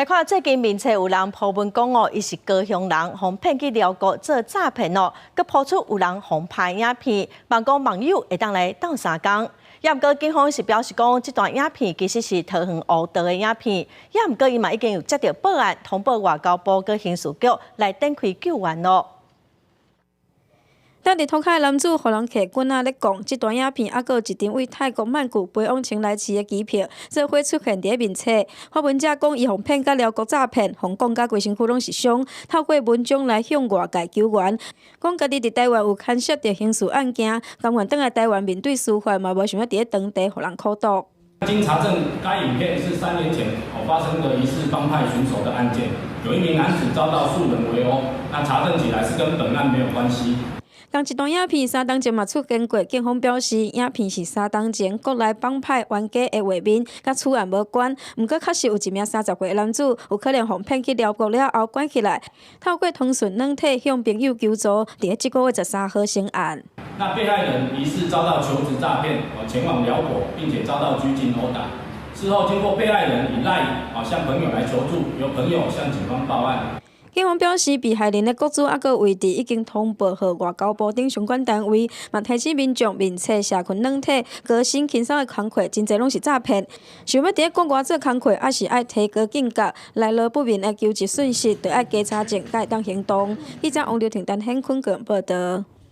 来看最近面册有人破文讲哦，伊是高雄人，互骗去寮国做诈骗哦，佮抛出有人互拍影片，望讲网友会当来斗相共。也毋过警方是表示讲，这段影片其实是桃园乌道的影片，也毋过伊嘛已经有接到报案，通报外交部佮刑事局来展开救援咯。当地土卡的男子互人客军咧讲，这段影片还有一张为泰国曼谷飞往清莱市的机票，做伙出现伫面册。发文者讲，伊互骗甲寮国诈骗，互讲甲规身躯拢是伤，透过文章来向外界求援，讲家己伫台湾有牵涉着刑事案件，甘愿倒来台湾面对司法，嘛无想要伫咧当地互人苦毒。经查证，该影片是3年前发生的疑似帮派巡守的案件，有一名男子遭到数人围殴，那查证起来是跟本案没有关系。同一段影片3当前嘛出现过，警方表示影片是3当前国内帮派冤家的画面，甲此案无关。毋过确实有一名30岁的男子有可能被骗去寮国了后关起来，透过通讯软体向朋友求助，伫这个月13号成案。那被害人疑似遭到求职诈骗，前往寮国，并且遭到拘禁殴打。事后经过被害人以赖向朋友来求助，由朋友向警方报案。警方表示，被害人的雇主还有位置已经通报予外交部等相关单位，嘛提醒民众面册、社群软体、高薪轻松的工课，真侪拢是诈骗。想要伫咧国外做工课，还是爱提高警觉，来路不明的求职讯息，就要加查证，才会当行动。记者王刘婷、陈显坤个报道。